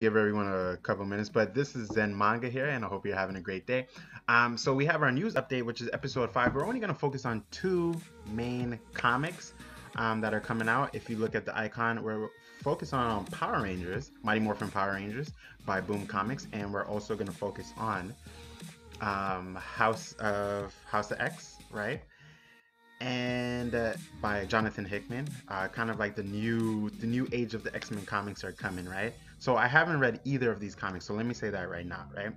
Give everyone a couple minutes, but this is Zen Manga here, and I hope you're having a great day. So we have our news update, which is episode 5. We're only going to focus on two main comics that are coming out. If you look at the icon, we're focused on Power Rangers, Mighty Morphin Power Rangers by Boom Comics, and we're also going to focus on House of X, right? And by Jonathan Hickman. Kind of like the new age of the X-Men comics are coming, right? So I haven't read either of these comics, so let me say that right now, right?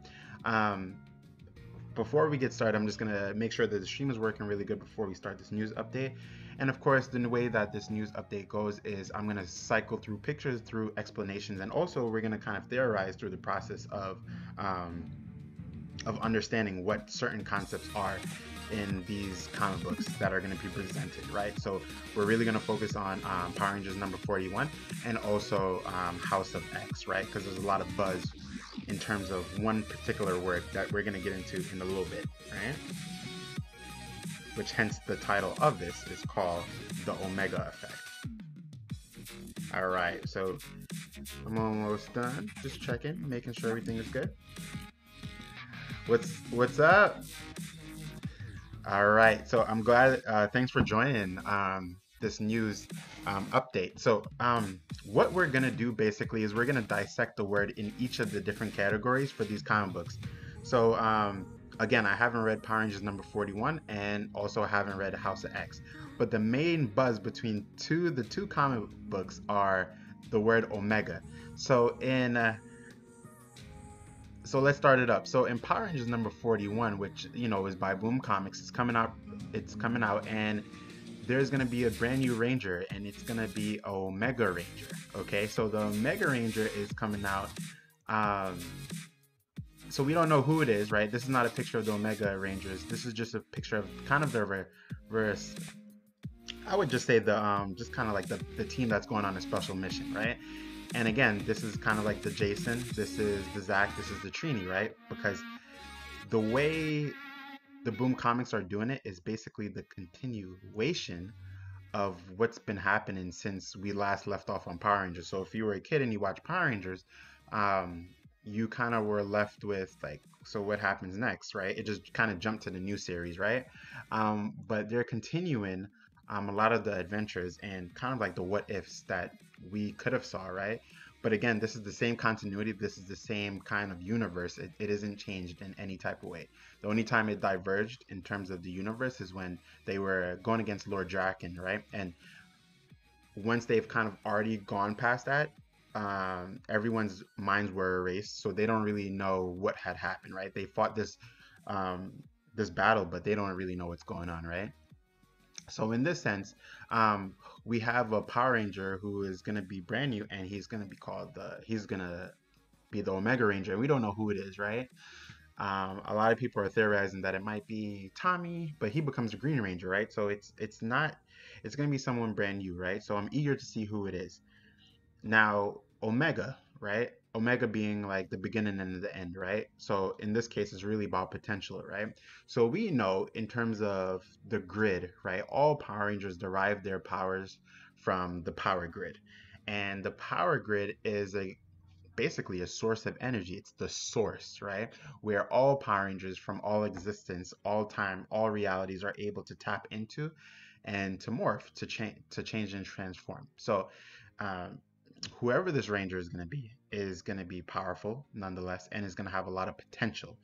Um, Before we get started, I'm just gonna make sure that the stream is working really good before we start this news update. And of course, the way that this news update goes is I'm gonna cycle through pictures, through explanations, and also we're gonna kind of theorize through the process um, of understanding what certain concepts are in these comic books that are going to be presented, right? So we're really going to focus on Power Rangers number 41 and also House of X, right? Because there's a lot of buzz in terms of one particular word that we're going to get into in a little bit, right? Which hence the title of this is called the Omega Effect. All right, so I'm almost done. Just checking, making sure everything is good. What's up? All right, so I'm glad. Thanks for joining this news update. So, what we're gonna do basically is we're gonna dissect the word in each of the different categories for these comic books. So, again, I haven't read Power Rangers number 41, and also haven't read House of X. But the main buzz between the two comic books are the word Omega. So in so let's start it up. So in Power Rangers number 41, which is by Boom Comics, it's coming out. It's coming out, and there's gonna be a brand new Ranger, and it's gonna be Omega Ranger. Okay, so the Omega Ranger is coming out. Um, so we don't know who it is, right? This is not a picture of the Omega Rangers. This is just a picture of kind of the reverse. I would just say the just kind of like the team that's going on a special mission, right? And again, this is kind of like the Jason, this is the Zach, this is the Trini, right? Because the way the Boom Comics are doing it is basically the continuation of what's been happening since we last left off on Power Rangers. So if you were a kid and you watched Power Rangers, um, you kind of were left with like, so what happens next, right? It just kind of jumped to the new series, right? But they're continuing a lot of the adventures and kind of like the what ifs that we could have saw, right? But again, this is the same continuity. This is the same kind of universe. It isn't changed in any type of way. The only time it diverged in terms of the universe is when they were going against Lord Draken, right? And once they've kind of already gone past that, everyone's minds were erased, so they don't really know what had happened, right? They fought um, this battle, but they don't really know what's going on, right? So in this sense, um, we have a Power Ranger who is going to be brand new, and he's going to be the Omega Ranger, and we don't know who it is, right? A lot of people are theorizing that it might be Tommy, but he becomes a Green Ranger, right? So it's not it's gonna be someone brand new, right? So I'm eager to see who it is. Now, Omega, right? Omega being like the beginning and the end, right? So in this case, it's really about potential, right? So we know in terms of the grid, right? All Power Rangers derive their powers from the power grid. And the power grid is a basically a source of energy. It's the source, right? Where all Power Rangers from all existence, all time, all realities are able to tap into and to morph, to change and transform. So, um, whoever this Ranger is going to be powerful nonetheless, and is going to have a lot of potential.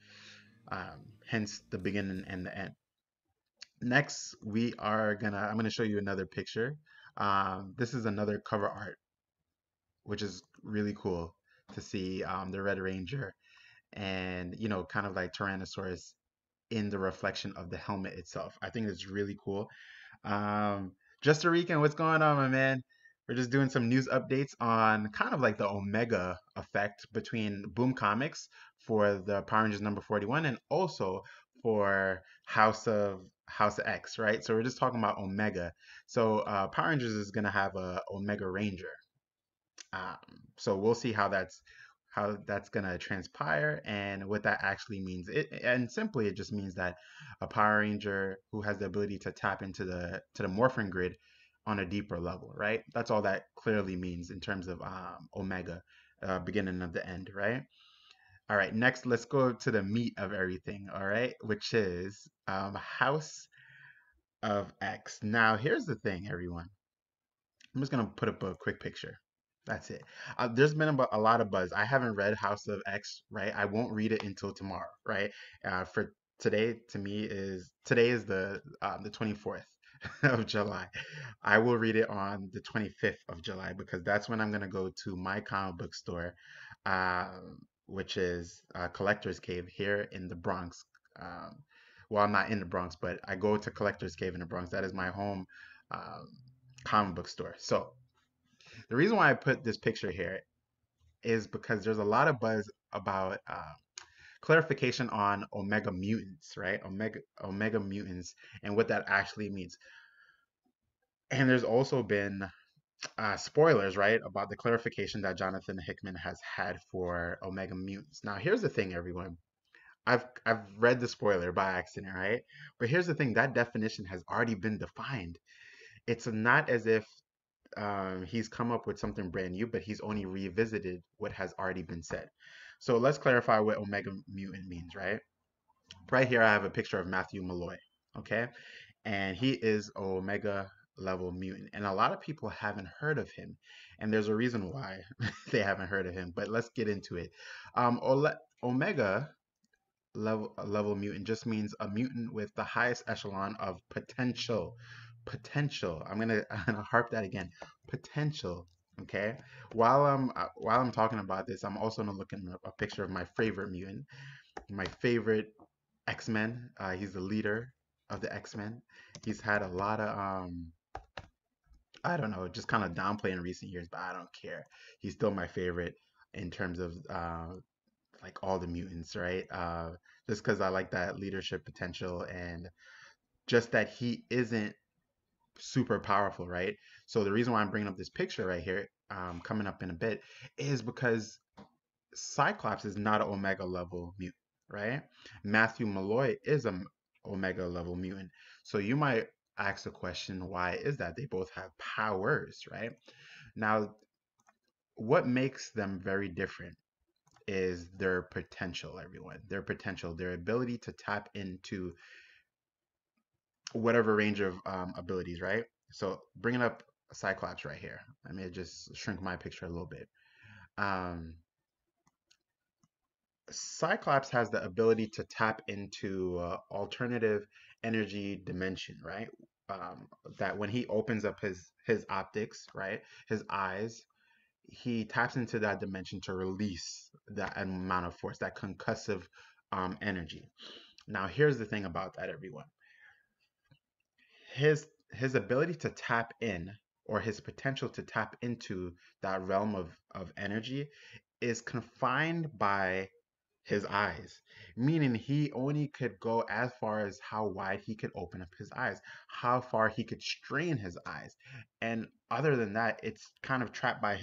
Hence the beginning and the end. Next, I'm gonna show you another picture. This is another cover art, which is really cool to see the Red Ranger and kind of like Tyrannosaurus in the reflection of the helmet itself. I think it's really cool. Um, Just a Rican, what's going on, my man? We're just doing some news updates on kind of like the Omega effect between Boom Comics for the Power Rangers number 41 and also for House of X, right? So we're just talking about Omega. So Power Rangers is gonna have a Omega Ranger. Um, so we'll see how that's gonna transpire and what that actually means. And simply it just means that a Power Ranger who has the ability to tap into the morphing grid on a deeper level, right? That's all that clearly means in terms of Omega beginning of the end, right? All right, next let's go to the meat of everything, all right, which is House of X. Now, here's the thing, everyone. I'm just gonna put up a quick picture. That's it. There's been a lot of buzz. I haven't read House of X, right? I won't read it until tomorrow, right? For today, to me is today is the 24th of July. I will read it on the 25th of July because that's when I'm gonna go to my comic book store, which is Collector's Cave here in the Bronx. Um, well, I'm not in the Bronx, but I go to Collector's Cave in the Bronx. That is my home um, comic book store. So the reason why I put this picture here is because there's a lot of buzz about clarification on Omega mutants, right? Omega mutants and what that actually means. And there's also been spoilers, right, about the clarification that Jonathan Hickman has had for Omega mutants. Now, here's the thing, everyone. I've read the spoiler by accident, right? But here's the thing, that definition has already been defined. It's not as if he's come up with something brand new, but he's only revisited what has already been said. So let's clarify what Omega Mutant means, right? Right here, I have a picture of Matthew Malloy, okay? And he is Omega level mutant. And a lot of people haven't heard of him. And there's a reason why they haven't heard of him, but let's get into it. Omega level mutant just means a mutant with the highest echelon of potential. Potential. I'm gonna harp that again. Potential. Okay. While I'm talking about this, I'm also gonna look at a picture of my favorite mutant, my favorite X-Men. He's the leader of the X-Men. He's had a lot of I don't know, just kind of downplay in recent years, but I don't care. He's still my favorite in terms of like all the mutants, right? Just because I like that leadership potential and just that he isn't super powerful, right? So the reason why I'm bringing up this picture right here, coming up in a bit, is because Cyclops is not an Omega level mutant, right? Matthew Malloy is a Omega level mutant. So you might ask the question, why is that? They both have powers, right? Now, what makes them very different is their potential, everyone. Their potential, their ability to tap into whatever range of abilities, right? So bringing up Cyclops right here. Let me just shrink my picture a little bit. Um, Cyclops has the ability to tap into alternative energy dimension, right? That when he opens up his optics, right, his eyes, he taps into that dimension to release that amount of force, that concussive energy. Now, here's the thing about that, everyone. His ability to tap in, or his potential to tap into that realm of energy is confined by his eyes, meaning he only could go as far as how wide he could open up his eyes, how far he could strain his eyes. And other than that, it's kind of trapped by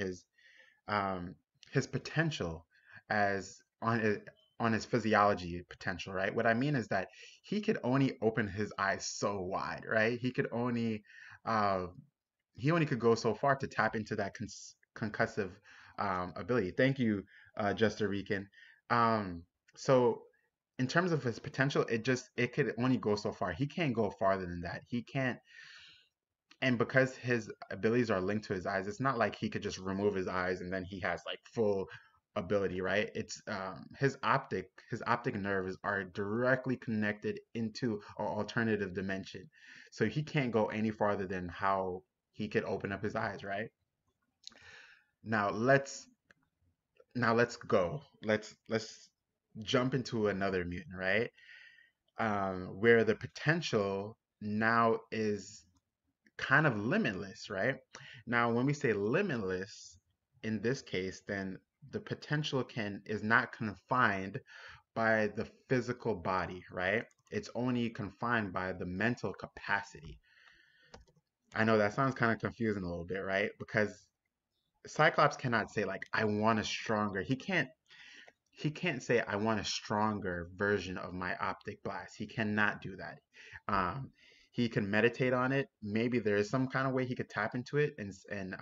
um, his potential as on his physiology potential, right? What I mean is that he could only open his eyes so wide, right? Uh, he only could go so far to tap into that concussive ability. Thank you, Juster Rican. Um, so in terms of his potential, it could only go so far. He can't go farther than that. He can't, and because his abilities are linked to his eyes, it's not like he could just remove his eyes and then he has like full ability, right? It's his optic nerves are directly connected into an alternative dimension. So he can't go any farther than how he could open up his eyes, right? Now let's go. Let's jump into another mutant, right? Where the potential now is kind of limitless, right? Now, when we say limitless in this case, then the potential can is not confined by the physical body, right? It's only confined by the mental capacity. I know that sounds kind of confusing a little bit, right? Because Cyclops cannot say like I want a stronger. He can't say I want a stronger version of my optic blast. He cannot do that. Um, he can meditate on it. Maybe there is some kind of way he could tap into it and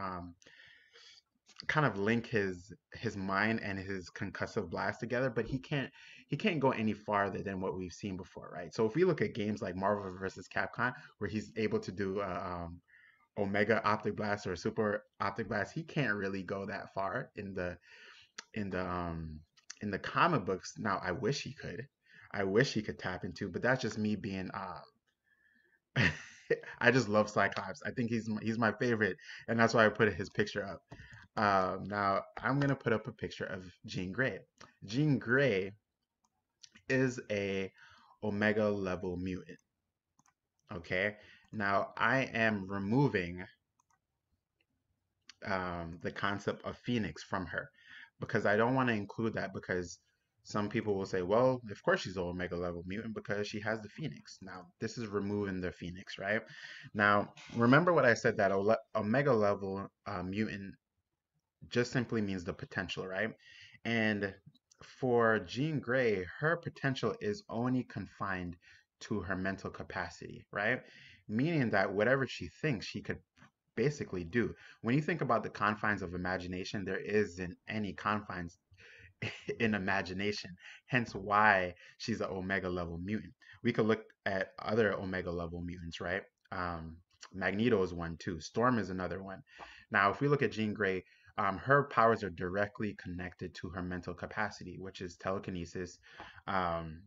kind of link his mind and his concussive blast together, but he can't go any farther than what we've seen before, right? So if we look at games like Marvel versus Capcom, where he's able to do Omega Optic Blast or Super Optic Blast, he can't really go that far in the um in the comic books. Now I wish he could. I wish he could tap into, but that's just me being I just love Cyclops. I think he's my favorite, and that's why I put his picture up. Now I'm gonna put up a picture of Jean Grey. Jean Grey is a Omega level mutant. Okay. Now I am removing the concept of Phoenix from her because I don't want to include that because some people will say, well, of course she's an Omega level mutant because she has the Phoenix. Now, this is removing the Phoenix, right? Now, remember what I said that Omega level mutant just simply means the potential, right? And for Jean Grey, her potential is only confined to her mental capacity, right? Meaning that whatever she thinks, she could basically do. When you think about the confines of imagination, there isn't any confines in imagination. Hence why she's an Omega level mutant. We could look at other Omega level mutants, right? Um, Magneto is one too. Storm is another one. Now, if we look at Jean Grey, her powers are directly connected to her mental capacity, which is telekinesis, um,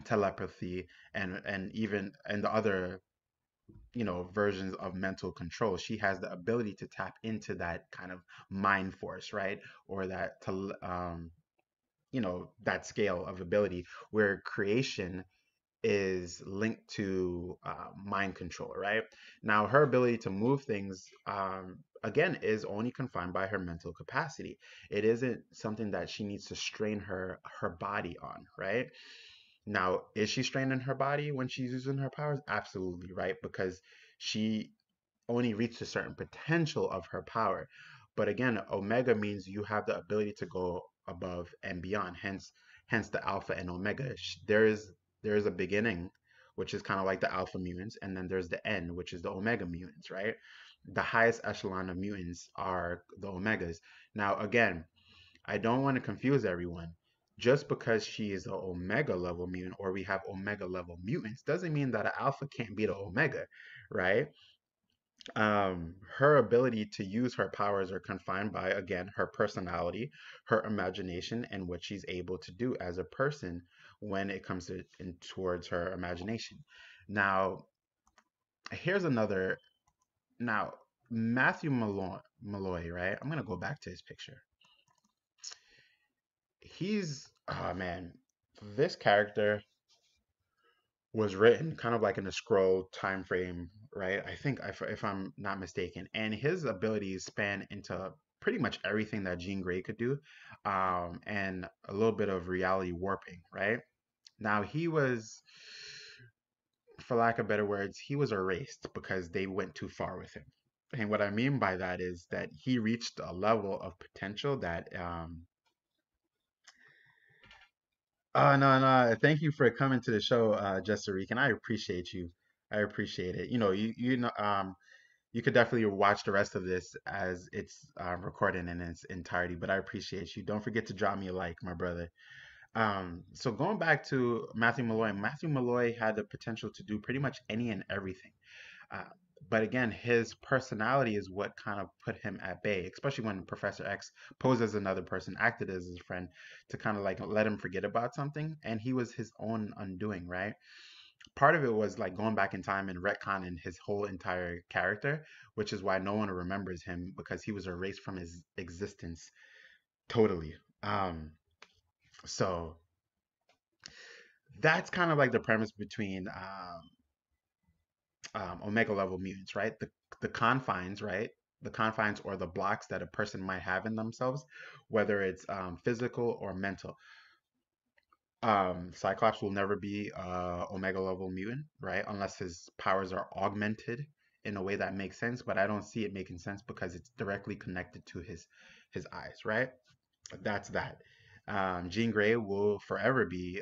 telepathy, and even and the other versions of mental control. She has the ability to tap into that kind of mind force, right? Or that that scale of ability where creation is linked to mind control, right? Now, her ability to move things, again, is only confined by her mental capacity. It isn't something that she needs to strain her body on, right? Now, is she straining her body when she's using her powers? Absolutely, right? Because she only reached a certain potential of her power. But again, Omega means you have the ability to go above and beyond. Hence the Alpha and Omega. There is a beginning, which is kind of like the Alpha mutants, and then there's the end, which is the Omega mutants, right? The highest echelon of mutants are the Omegas. Now, again, I don't want to confuse everyone. Just because she is an Omega level mutant or we have Omega level mutants doesn't mean that an Alpha can't beat an Omega, right? Her ability to use her powers are confined by, again, her personality, her imagination, and what she's able to do as a person when it comes to in towards her imagination. Now, here's another. Now, Matthew Malloy, right? I'm gonna go back to his picture. Oh man, this character was written kind of like in a scroll time frame, right? I think if I'm not mistaken, and his abilities span into pretty much everything that Jean Grey could do, and a little bit of reality warping, right? Now he was, for lack of better words, he was erased because they went too far with him. And what I mean by that is that he reached a level of potential that no, no. Thank you for coming to the show, Jessica, and I appreciate you. I appreciate it. You could definitely watch the rest of this as it's recorded in its entirety. But I appreciate you. Don't forget to drop me a like, my brother. So going back to Matthew Malloy had the potential to do pretty much any and everything. Uh, but again, his personality is what kind of put him at bay, especially when Professor X posed as another person, acted as his friend to kind of like let him forget about something. And he was his own undoing, right? Part of it was like going back in time and retconning his whole entire character, which is why no one remembers him because he was erased from his existence totally. So that's kind of like the premise between Omega level mutants, right? The confines, right? The confines or the blocks that a person might have in themselves, whether it's physical or mental. Cyclops will never be Omega level mutant, right? Unless his powers are augmented in a way that makes sense, but I don't see it making sense because it's directly connected to his eyes, right? That's that. Jean Grey will forever be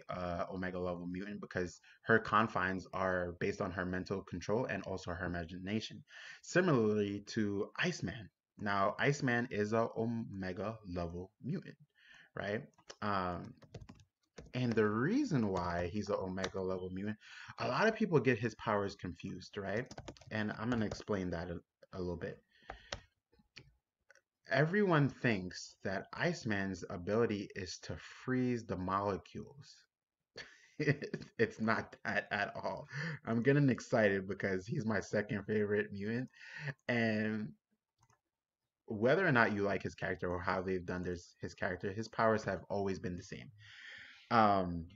Omega level mutant because her confines are based on her mental control and also her imagination. Similarly to Iceman. Now, Iceman is a Omega level mutant, right? Um, and the reason why he's an Omega level mutant, a lot of people get his powers confused, right? And I'm going to explain that a little bit. Everyone thinks that Iceman's ability is to freeze the molecules. It's not that at all. I'm getting excited because he's my second favorite mutant. And whether or not you like his character or how they've done his character, his powers have always been the same. Um,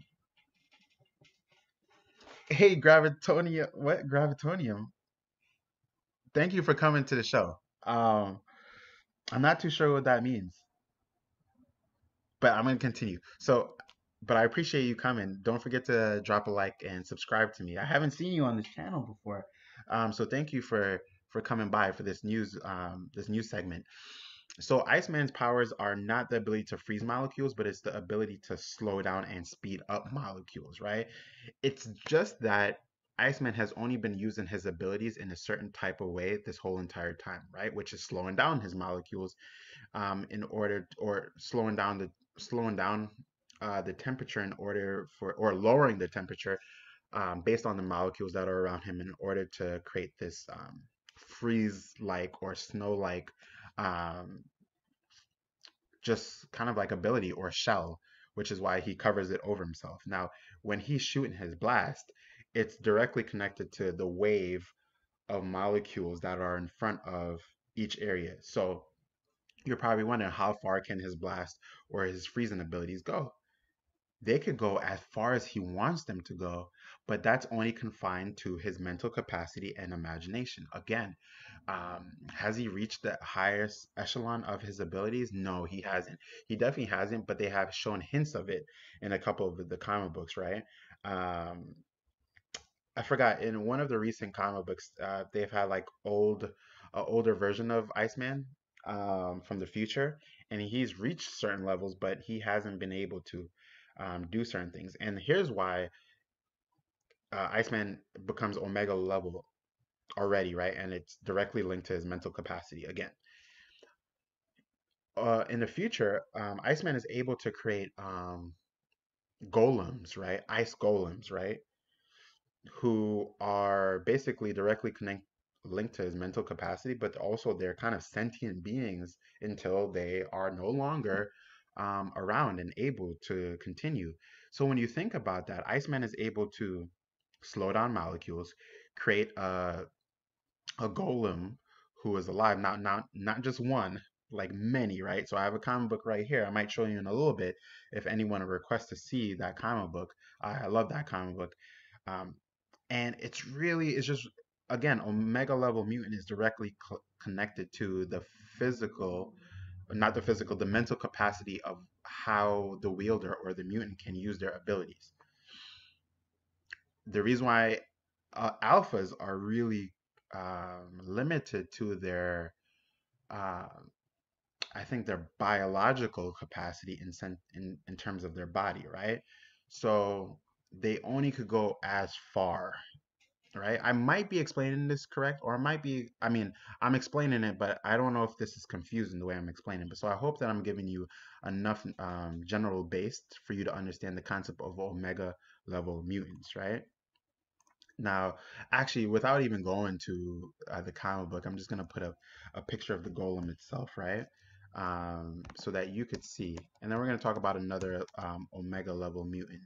hey, Gravitonia, what Gravitonium? Thank you for coming to the show. I'm not too sure what that means, but I'm gonna continue. So, but I appreciate you coming. Don't forget to drop a like and subscribe to me. I haven't seen you on this channel before, so thank you for coming by for this news segment. So Iceman's powers are not the ability to freeze molecules, but it's the ability to slow down and speed up molecules, right? It's just that Iceman has only been using his abilities in a certain type of way this whole entire time, right? Which is slowing down his molecules in order or slowing down the temperature in order for or lowering the temperature based on the molecules that are around him in order to create this freeze-like or snow-like um, just kind of like ability or shell, which is why he covers it over himself. Now, when he's shooting his blast, it's directly connected to the wave of molecules that are in front of each area. So you're probably wondering how far can his blast or his freezing abilities go? They could go as far as he wants them to go, but that's only confined to his mental capacity and imagination. Again, has he reached the highest echelon of his abilities? No, he hasn't. He definitely hasn't, but they have shown hints of it in a couple of the comic books, right? Um, I forgot in one of the recent comic books, they've had like older version of Iceman from the future, and he's reached certain levels, but he hasn't been able to do certain things. And here's why Iceman becomes Omega level already, right? And it's directly linked to his mental capacity. Again, in the future, Iceman is able to create golems, right? Ice golems, right? Who are basically linked to his mental capacity, but also they're kind of sentient beings until they are no longer around and able to continue. So when you think about that, Iceman is able to slow down molecules, create a golem who is alive, not just one, like many, right? So I have a comic book right here. I might show you in a little bit if anyone requests to see that comic book. I love that comic book. Um, and it's just again, Omega level mutant is directly connected to the physical, not the physical, the mental capacity of how the wielder or the mutant can use their abilities. The reason why alphas are really limited to their uh, I think their biological capacity in terms of their body, right? So they only could go as far, right? I might be explaining this correct, or I might be, I mean, I'm explaining it, but I don't know if this is confusing the way I'm explaining. But so I hope that I'm giving you enough general based for you to understand the concept of omega level mutants, right? Now, actually, without even going to the comic book, I'm just gonna put a picture of the golem itself, right? So that you could see. And then we're gonna talk about another omega level mutant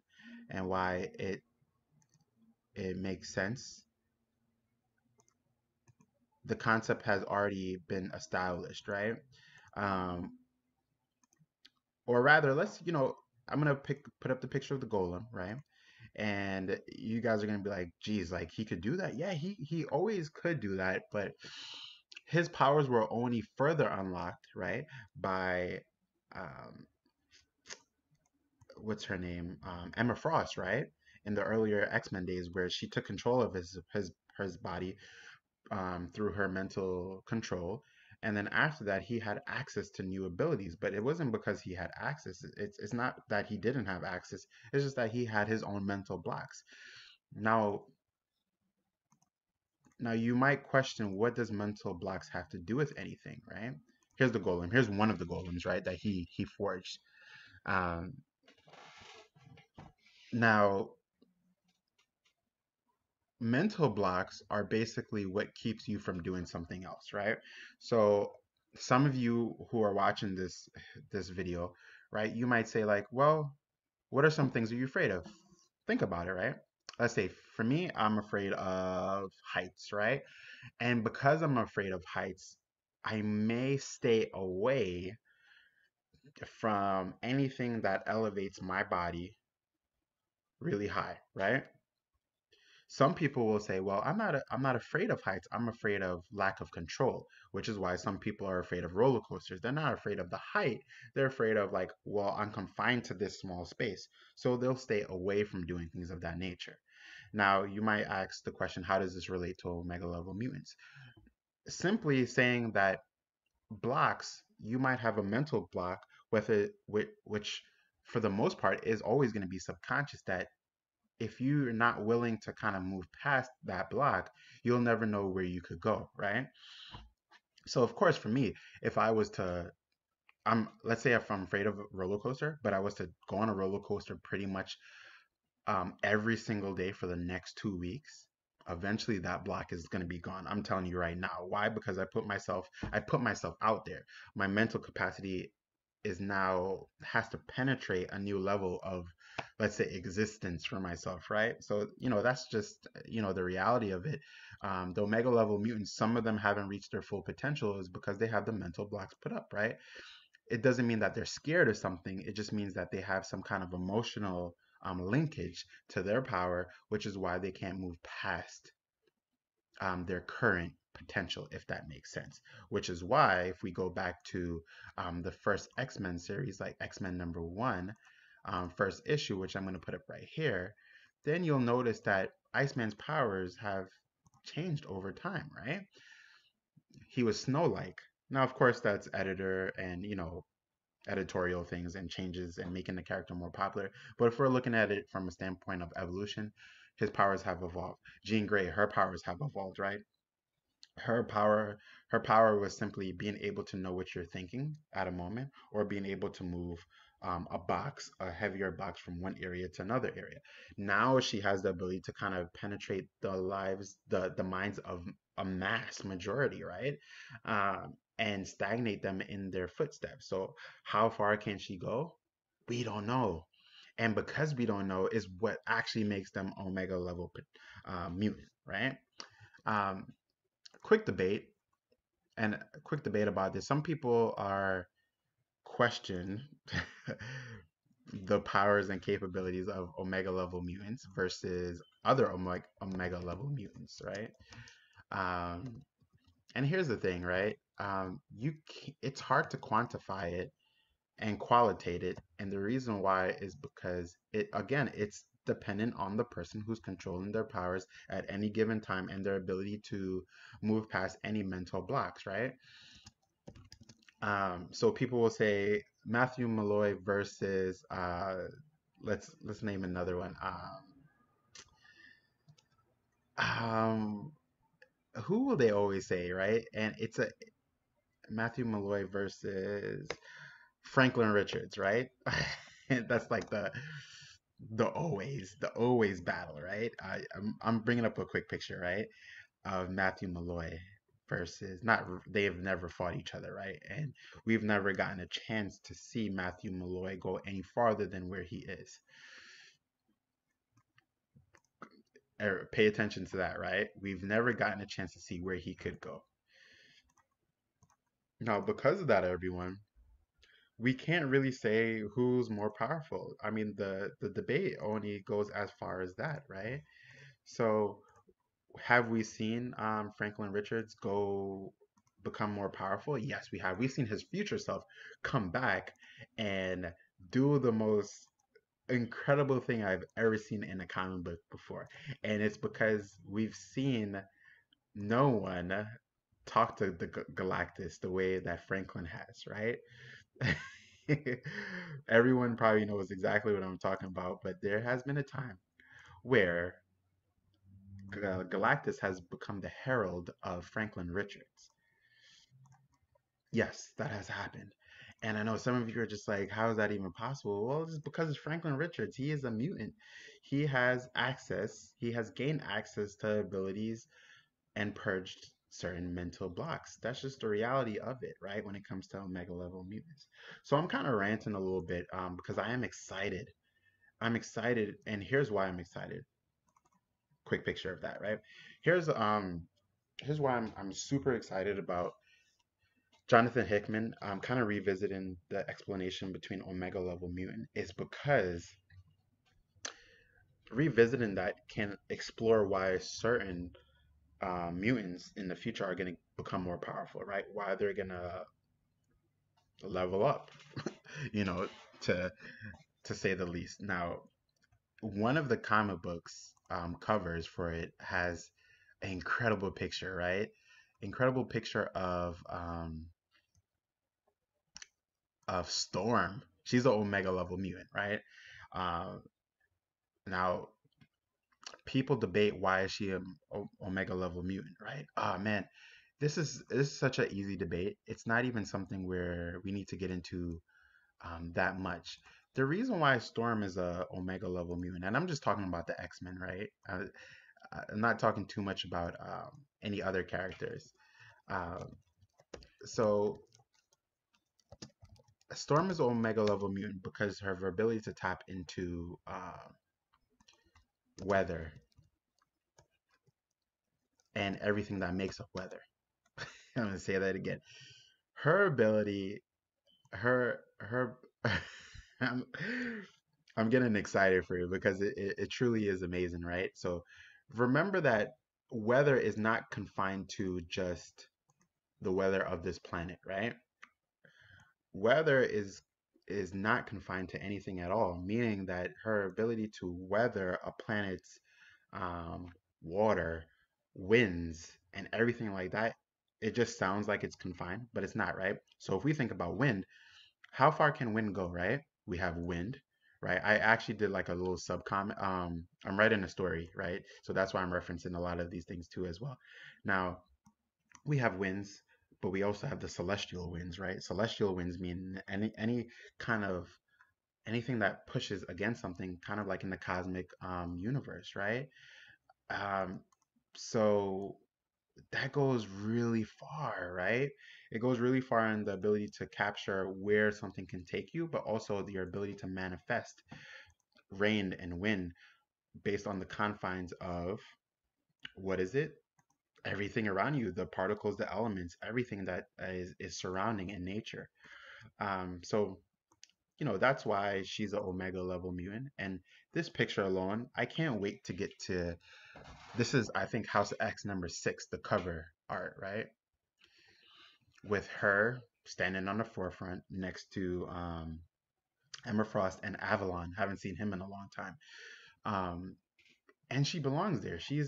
and why it makes sense. The concept has already been established, right? Um, or rather, I'm gonna put up the picture of the golem, right? And you guys are gonna be like, geez, like he could do that. Yeah, he always could do that, but his powers were only further unlocked, right? By um, what's her name? Emma Frost, right? In the earlier X-Men days, where she took control of his body through her mental control. And then after that, he had access to new abilities, but it wasn't because he had access. It's not that he didn't have access. It's just that he had his own mental blocks. Now, Now you might question, what does mental blocks have to do with anything, right? Here's the golem. Here's one of the golems, right, that he forged. Um, Now, mental blocks are basically what keeps you from doing something else, right? So some of you who are watching this video, right, you might say like, well, what are some things are you afraid of? Think about it, right? Let's say for me, I'm afraid of heights, right? And because I'm afraid of heights, I may stay away from anything that elevates my body really high, right? Some people will say, well, I'm not afraid of heights. I'm afraid of lack of control, which is why some people are afraid of roller coasters. They're not afraid of the height. They're afraid of like, well, I'm confined to this small space. So they'll stay away from doing things of that nature. Now, you might ask the question, how does this relate to Omega level mutants? Simply saying that blocks, you might have a mental block with it, which for the most part is always going to be subconscious, that if you're not willing to kind of move past that block, you'll never know where you could go, right? So of course, for me, if I was to, let's say if I'm afraid of a roller coaster, but I was to go on a roller coaster pretty much every single day for the next 2 weeks, eventually that block is going to be gone. I'm telling you right now. Why? Because I put myself out there. My mental capacity is now has to penetrate a new level of, let's say, existence for myself, right? So that's just the reality of it. The Omega level mutants, some of them haven't reached their full potential, is because they have the mental blocks put up, right? It doesn't mean that they're scared of something. It just means that they have some kind of emotional linkage to their power, which is why they can't move past their current potential, if that makes sense. Which is why, if we go back to the first X-Men series, like X-Men #1, first issue, which I'm going to put up right here, then you'll notice that Iceman's powers have changed over time, right? He was snow-like. Now, of course, that's editor and, editorial things and changes and making the character more popular. But if we're looking at it from a standpoint of evolution, his powers have evolved. Jean Grey, her powers have evolved, right? her power her power was simply being able to know what you're thinking at a moment, or being able to move a heavier box from one area to another area. Now she has the ability to kind of penetrate the minds of a mass majority, right? And stagnate them in their footsteps. So how far can she go? We don't know. And because we don't know is what actually makes them Omega level mutant, right? Um, quick debate and a quick debate about this. Some people are question the powers and capabilities of Omega level mutants versus other Omega level mutants, right? Um, and here's the thing, right? It's hard to quantify it and qualitate it, and the reason why is because it's dependent on the person who's controlling their powers at any given time and their ability to move past any mental blocks, right? So people will say Matthew Malloy versus let's name another one. Um, who will they always say, right? And it's a Matthew Malloy versus Franklin Richards, right? That's like the always battle, right? I'm bringing up a quick picture, right, of Matthew Malloy versus not they have never fought each other, right? And we've never gotten a chance to see Matthew Malloy go any farther than where he is. Pay attention to that, right? We've never gotten a chance to see where he could go. Now, because of that, everyone, we can't really say who's more powerful. I mean, the debate only goes as far as that, right? So, have we seen Franklin Richards go become more powerful? Yes, we have. We've seen his future self come back and do the most incredible thing I've ever seen in a comic book before. And it's because we've seen no one talk to the Galactus the way that Franklin has, right? Everyone probably knows exactly what I'm talking about, but there has been a time where Galactus has become the herald of Franklin Richards. Yes, that has happened. And I know some of you are just like, how is that even possible? Well, it's because it's Franklin Richards. He is a mutant. He has access, he has gained access to abilities and purged certain mental blocks. That's just the reality of it, right? When it comes to Omega level mutants. So I'm kind of ranting a little bit because I am excited. I'm excited, and here's why I'm excited. Quick picture of that, right? Here's um here's why I'm super excited about Jonathan Hickman, kind of revisiting the explanation between Omega level mutant is because revisiting that can explore why certain mutants in the future are going to become more powerful, right? Why they're going to level up, you know, to to say the least. Now, one of the comic books covers for it has an incredible picture, right? Incredible picture of Storm. She's an Omega level mutant, right? Uh, now, people debate why is she a Omega level mutant, right? Oh man, this is such an easy debate. It's not even something where we need to get into that much. The reason why Storm is a Omega level mutant, and I'm just talking about the X-Men, right? I'm not talking too much about any other characters. Um, so Storm is Omega level mutant because her ability to tap into weather and everything that makes up weather. I'm gonna say that again. Her ability, her I'm, I'm getting excited for you because it truly is amazing, right? So remember that weather is not confined to just the weather of this planet, right? Weather is not confined to anything at all, meaning that her ability to weather a planet's um, water, winds, and everything like that, it just sounds like it's confined, but it's not, right? So if we think about wind, how far can wind go, right? We have wind, right? I actually did like a little subcom. I'm writing a story, right? So that's why I'm referencing a lot of these things too as well. Now, we have winds, but we also have the celestial winds, right? Celestial winds mean any kind of anything that pushes against something, kind of like in the cosmic universe, right? Um, so that goes really far, right? It goes really far in the ability to capture where something can take you, but also your ability to manifest rain and wind based on the confines of what is it? Everything around you, the particles, the elements, everything that is surrounding in nature. So that's why she's an Omega level mutant. And this picture alone, I can't wait to get to. This is, I think, House X number 6, the cover art, right? With her standing on the forefront next to Emma Frost and Avalon. Haven't seen him in a long time. Um, and she belongs there. She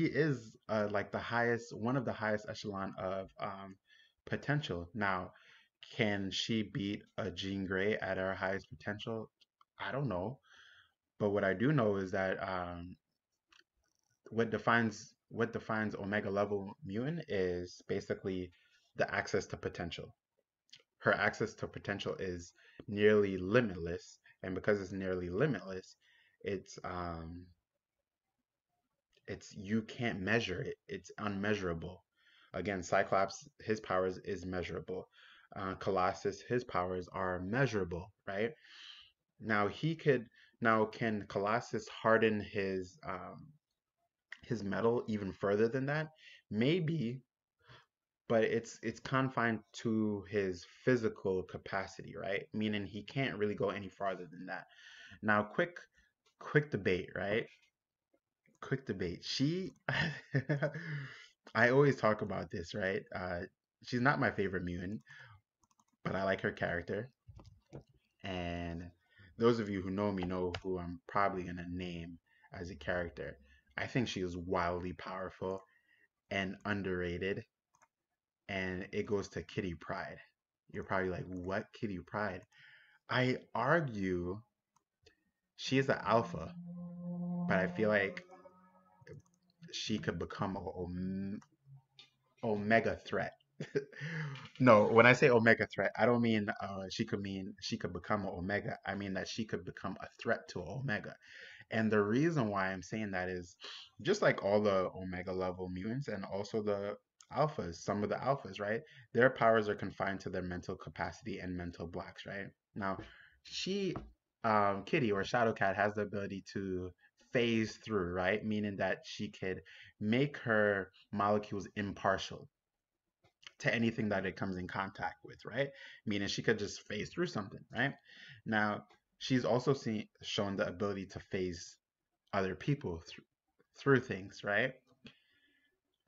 is like the highest, one of the highest echelon of potential. Now, can she beat a Jean Grey at her highest potential? I don't know. But what I do know is that what defines Omega level mutant is basically the access to potential. Her access to potential is nearly limitless, and because it's nearly limitless, it's um it's you can't measure it. It's unmeasurable. Again, Cyclops, his powers is measurable. Colossus, his powers are measurable, right? Now he could now can Colossus harden his metal even further than that? Maybe, but it's confined to his physical capacity, right? Meaning he can't really go any farther than that. Now, quick debate, right? Quick debate. I always talk about this, right? She's not my favorite mutant, but I like her character. And those of you who know me know who I'm probably gonna name as a character. I think she is wildly powerful and underrated, and it goes to Kitty Pryde. You're probably like, what Kitty Pryde? I argue she is an alpha, but I feel like she could become a omega threat. No, when I say omega threat, I don't mean she could become an omega. I mean that she could become a threat to omega. And the reason why I'm saying that is just like all the omega level mutants and also the alphas, some of the alphas, right? Their powers are confined to their mental capacity and mental blocks, right? Now, she, Kitty or Shadowcat has the ability to phase through, right? Meaning that she could make her molecules impartial to anything that it comes in contact with, right? Meaning she could just phase through something, right? Now, she's also shown the ability to phase other people through things, right?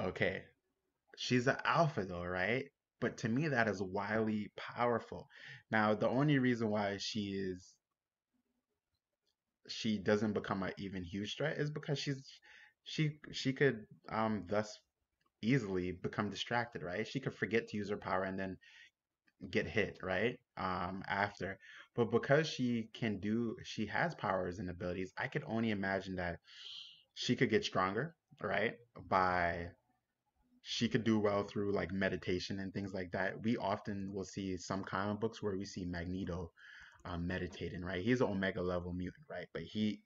Okay, she's an alpha though, right? But to me, that is wildly powerful. Now, the only reason why she doesn't become an even huge threat is because she could thus easily become distracted, right? She could forget to use her power and then get hit, right? After. But because she has powers and abilities, I could only imagine that she could get stronger, right? By she could do well through like meditation and things like that. We often will see some comic books where we see Magneto meditating, right? He's an Omega level mutant, right? But he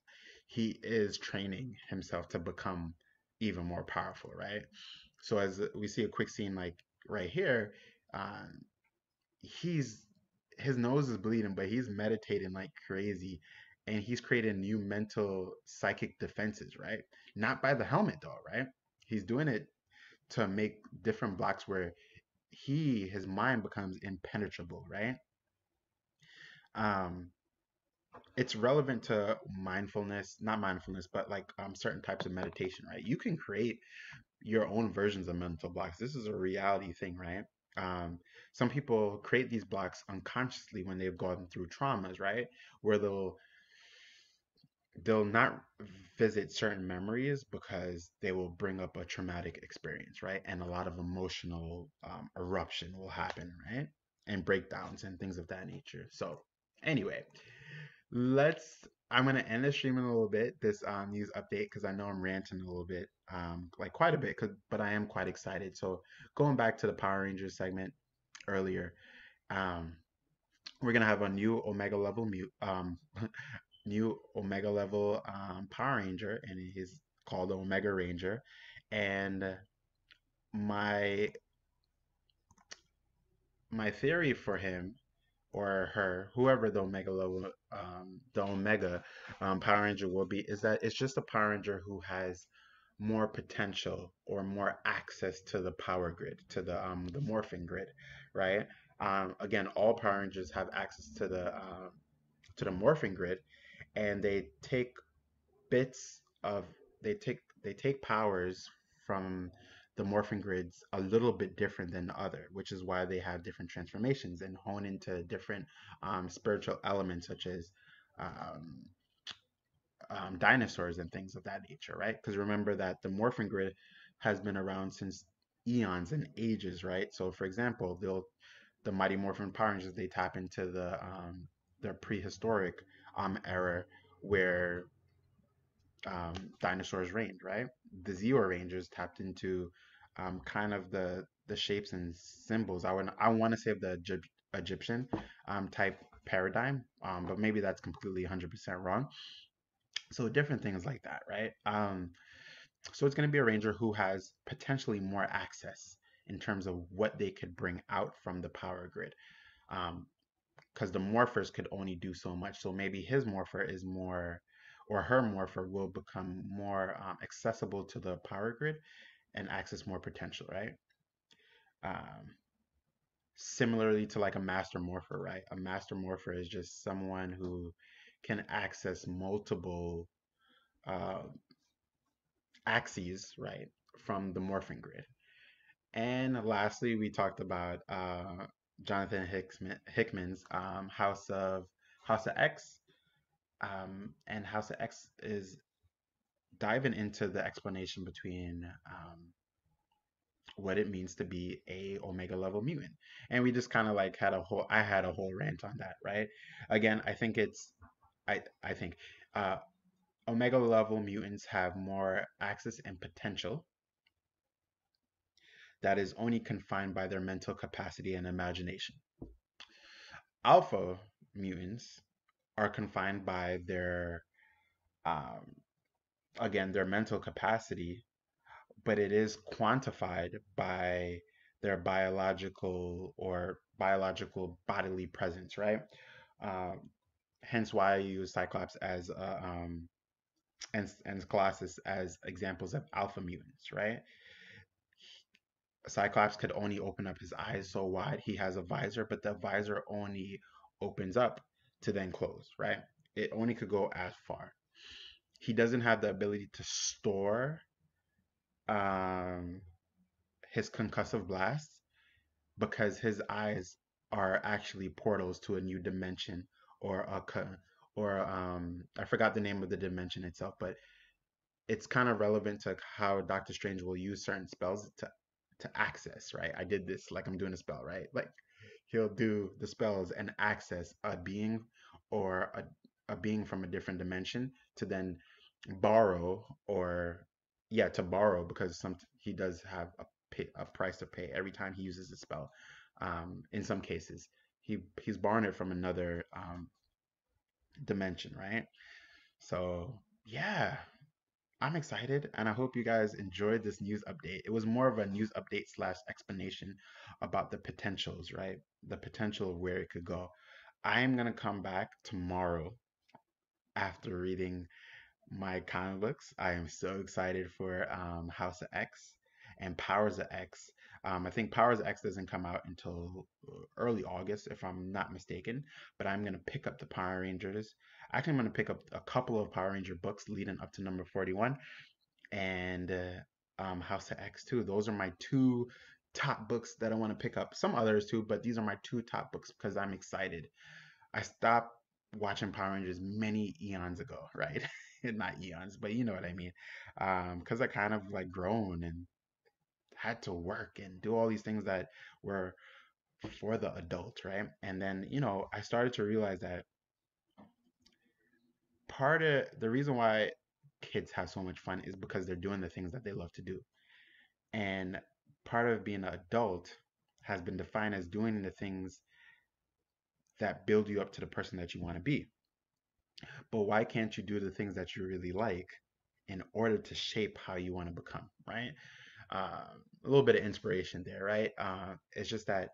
is training himself to become even more powerful, right? So as we see a quick scene like right here, uh, he's his nose is bleeding, but he's meditating like crazy, and he's creating new mental psychic defenses, right? Not by the helmet though, right? He's doing it to make different blocks where his mind becomes impenetrable, right? Um, it's relevant to mindfulness, not mindfulness, but like certain types of meditation, right? You can create your own versions of mental blocks. This is a reality thing, right? Um, some people create these blocks unconsciously when they've gone through traumas, right? Where they'll not visit certain memories because they will bring up a traumatic experience, right? And a lot of emotional eruption will happen, right? And breakdowns and things of that nature. So, anyway, let's. I'm gonna end the stream in a little bit. This news update because I know I'm ranting a little bit, like quite a bit, but I am quite excited. So, going back to the Power Rangers segment earlier, um, we're gonna have a new Omega level new Omega level Power Ranger, and he's called the Omega Ranger. And my my theory for him or her, whoever the Omega level, the Omega Power Ranger will be, is that it's just a Power Ranger who has more potential or more access to the power grid, to the morphing grid, right? Again, all Power Rangers have access to the morphing grid, and bits of they take powers from the morphing grids a little bit different than the other, which is why they have different transformations and hone into different spiritual elements such as um, dinosaurs and things of that nature, right? Because remember that the morphing grid has been around since eons and ages, right? So, for example, the Mighty Morphin Power Rangers, they tap into the prehistoric era where dinosaurs reigned, right? The Zeo Rangers tapped into kind of the shapes and symbols. I want to say of the Egyptian type paradigm, but maybe that's completely 100% wrong. So different things like that, right? So it's going to be a ranger who has potentially more access in terms of what they could bring out from the power grid. Um, because the morphers could only do so much. So maybe his morpher is more, or her morpher will become more accessible to the power grid and access more potential, right? Um, Similarly to like a master morpher, right? A master morpher is just someone who can access multiple uh, axes, right, from the morphing grid. And lastly, we talked about Jonathan Hickman's House of X, and House of X is diving into the explanation between what it means to be a Omega level mutant, and we just kind of like I had a whole rant on that, right? Again, I think it's I think uh, Omega level mutants have more access and potential that is only confined by their mental capacity and imagination. Alpha mutants are confined by their, um, again, their mental capacity, but it is quantified by their biological bodily presence, right? Um, Hence why I use Cyclops as and Colossus as examples of alpha mutants, right? Cyclops could only open up his eyes so wide. He has a visor, but the visor only opens up to then close, right? It only could go as far. He doesn't have the ability to store um, his concussive blasts because his eyes are actually portals to a new dimension or I forgot the name of the dimension itself, but it's kind of relevant to how Doctor Strange will use certain spells to access, right? I did this like I'm doing a spell, right? Like he'll do the spells and access a being or a being from a different dimension to then borrow or yeah, to borrow because some he does have a price to pay every time he uses a spell. In some cases, he's borrowing it from another dimension, right? So yeah, I'm excited and I hope you guys enjoyed this news update. It was more of a news update slash explanation about the potentials, right? The potential of where it could go. I am gonna come back tomorrow after reading my comic books. I am so excited for House of X and Powers of X. I think Powers of X doesn't come out until early August, if I'm not mistaken. But I'm gonna pick up the Power Rangers. Actually, I'm gonna pick up a couple of Power Ranger books leading up to number 41 and House of X too. Those are my two top books that I want to pick up. Some others too, but these are my two top books because I'm excited. I stopped watching Power Rangers many eons ago, right? Not eons, but you know what I mean. Because I kind of like grown and had to work and do all these things that were for the adult, right? And then, I started to realize that part of the reason why kids have so much fun is because they're doing the things that they love to do. And part of being an adult has been defined as doing the things that build you up to the person that you want to be. But why can't you do the things that you really like in order to shape how you want to become, right? A little bit of inspiration there, right? It's just that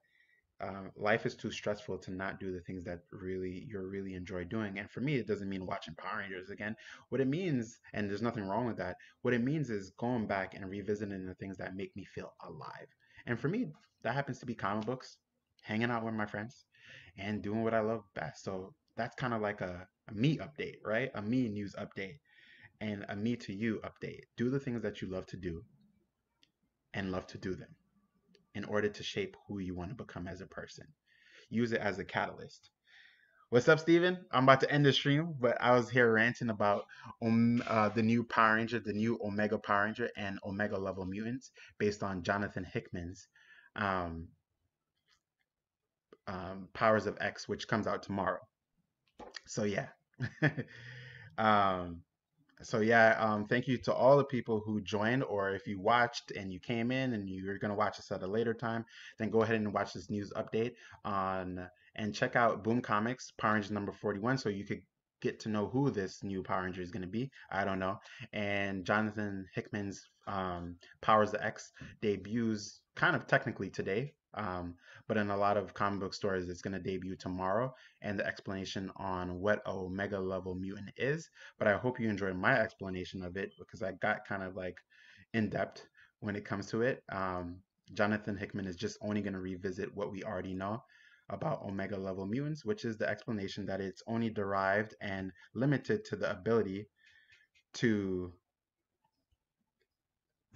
life is too stressful to not do the things that you really enjoy doing. And for me, it doesn't mean watching Power Rangers again. What it means, and there's nothing wrong with that, what it means is going back and revisiting the things that make me feel alive. And for me, that happens to be comic books, hanging out with my friends, and doing what I love best. So that's kind of like a me update, right? A me news update and a me to you update. Do the things that you love to do and love to do them in order to shape who you want to become as a person. Use it as a catalyst. What's up, Steven? I'm about to end the stream, but I was here ranting about the new Power Ranger, the new Omega Power Ranger, and Omega level mutants based on Jonathan Hickman's um, Powers of X, which comes out tomorrow. So yeah. um, thank you to all the people who joined, or if you watched and you came in and you're gonna watch this at a later time, then go ahead and watch this news update on and check out Boom Comics Power Rangers number 41, so you could get to know who this new Power Ranger is gonna be. I don't know. And Jonathan Hickman's Powers of X debuts kind of technically today. But in a lot of comic book stores, it's going to debut tomorrow, and the explanation on what a Omega level mutant is, but I hope you enjoy my explanation of it because I got kind of like in depth when it comes to it. Jonathan Hickman is just only going to revisit what we already know about Omega level mutants, which is the explanation that it's only derived and limited to to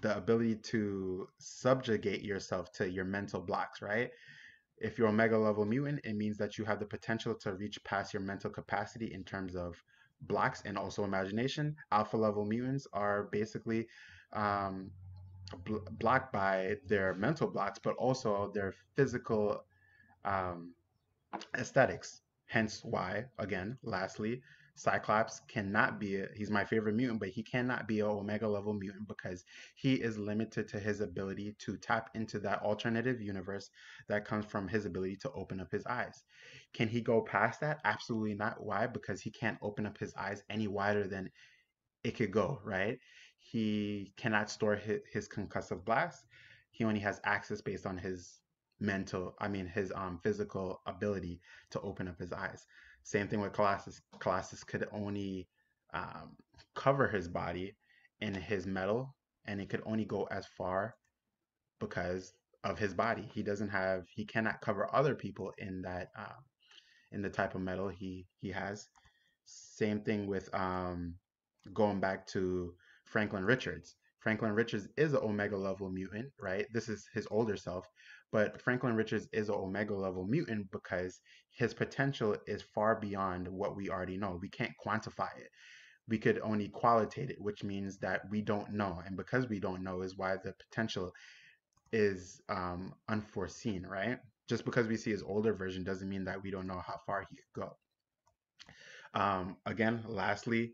the ability to subjugate yourself to your mental blocks, right? If you're Omega level mutant, it means that you have the potential to reach past your mental capacity in terms of blocks and also imagination. Alpha level mutants are basically um, blocked by their mental blocks, but also their physical um, aesthetics. Hence why, again, lastly, Cyclops cannot be he's my favorite mutant, but he cannot be a Omega level mutant because he is limited to his ability to tap into that alternative universe that comes from his ability to open up his eyes. Can he go past that? Absolutely not. Why? Because he can't open up his eyes any wider than it could go, right? He cannot store his concussive blast. He only has access based on his his physical ability to open up his eyes. Same thing with Colossus. Colossus could only um, cover his body in his metal, and it could only go as far because of his body. He cannot cover other people in that in the type of metal he has. Same thing with going back to Franklin Richards. Franklin Richards is an Omega level mutant, right? This is his older self, but Franklin Richards is an Omega level mutant because his potential is far beyond what we already know. We can't quantify it. We could only qualitate it, which means that we don't know. And because we don't know is why the potential is unforeseen, right? Just because we see his older version doesn't mean that we don't know how far he could go. Again, lastly,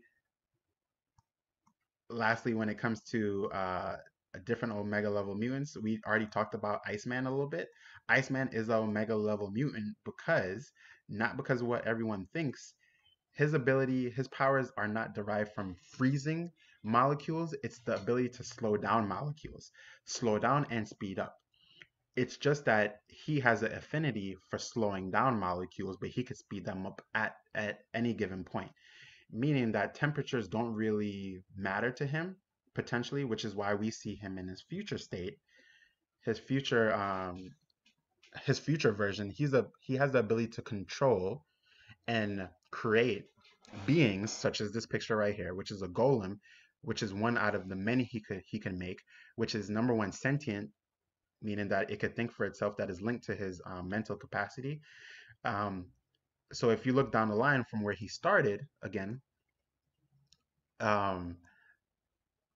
when it comes to different Omega level mutants, we already talked about Iceman a little bit. Iceman is a Omega level mutant because, not because of what everyone thinks, his powers are not derived from freezing molecules. It's the ability to slow down molecules, slow down and speed up. It's just that he has an affinity for slowing down molecules, but he could speed them up at any given point, meaning that temperatures don't really matter to him potentially, which is why we see him in his future state, his future version. He has the ability to control and create beings such as this picture right here, which is a golem, which is one out of the many he can make, which is number one sentient, meaning that it could think for itself, that is linked to his mental capacity. Um, so if you look down the line from where he started again, um,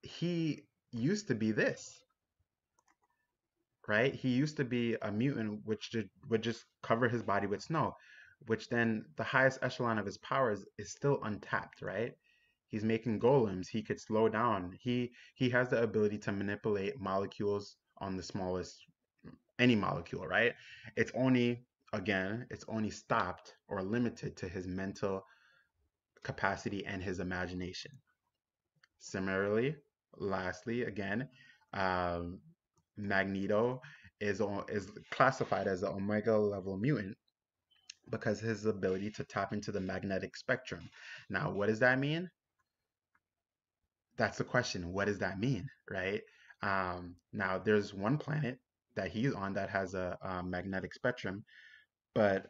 he used to be this, right? He used to be a mutant which would just cover his body with snow, which then the highest echelon of his powers is still untapped, right? He's making golems. He could slow down. He has the ability to manipulate molecules on the smallest any molecule, right? It's only it's only stopped or limited to his mental capacity and his imagination. Similarly, lastly, again, um, Magneto is classified as an Omega level mutant because his ability to tap into the magnetic spectrum. Now, what does that mean? That's the question. What does that mean, right? Now, there's one planet that he's on that has a magnetic spectrum, but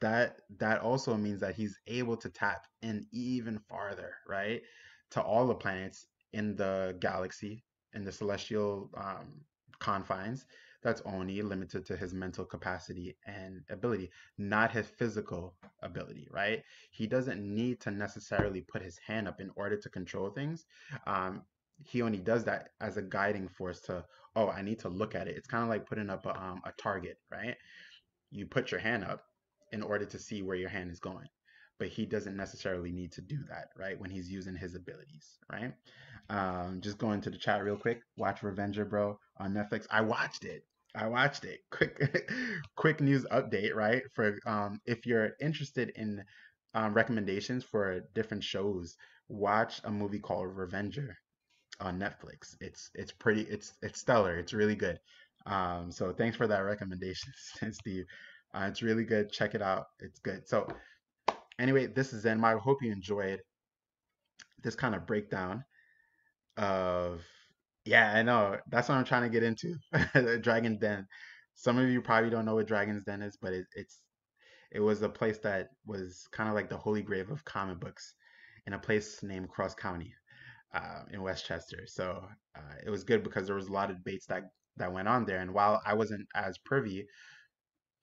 that also means that he's able to tap in even farther, right, to all the planets in the galaxy, in the celestial confines. That's only limited to his mental capacity and ability, not his physical ability, right? He doesn't need to necessarily put his hand up in order to control things. Um, he only does that as a guiding force to, oh, I need to look at it. It's kind of like putting up a target, right? You put your hand up in order to see where your hand is going. But he doesn't necessarily need to do that, right? When he's using his abilities, right? Just going to the chat real quick. Watch Revenger, bro, on Netflix. I watched it. I watched it. Quick, quick news update, right? For if you're interested in recommendations for different shows, watch a movie called Revenger on Netflix. It's stellar. It's really good. So thanks for that recommendation, Steve. It's really good. Check it out. It's good. So anyway, this is Zen. I hope you enjoyed this kind of breakdown of, yeah, I know. That's what I'm trying to get into. Dragon's Den. Some of you probably don't know what Dragon's Den is, but it was a place that was kind of like the holy grave of comic books in a place named Cross County, in Westchester. So it was good because there was a lot of debates that went on there. And while I wasn't as privy,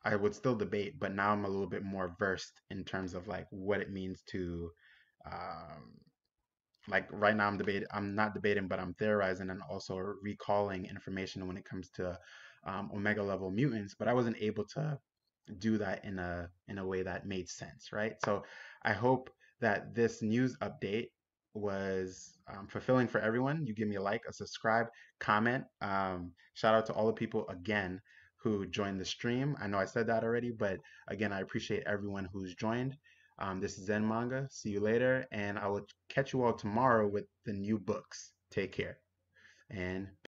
I would still debate, but now I'm a little bit more versed in terms of like what it means to, um, like right now I'm not debating, but I'm theorizing and also recalling information when it comes to Omega level mutants. But I wasn't able to do that in a way that made sense, right? So I hope that this news update was fulfilling for everyone. You give me a like, a subscribe, comment. Shout out to all the people again who joined the stream. I know I said that already, but again, I appreciate everyone who's joined. This is Zen Manga. See you later, and I will catch you all tomorrow with the new books. Take care and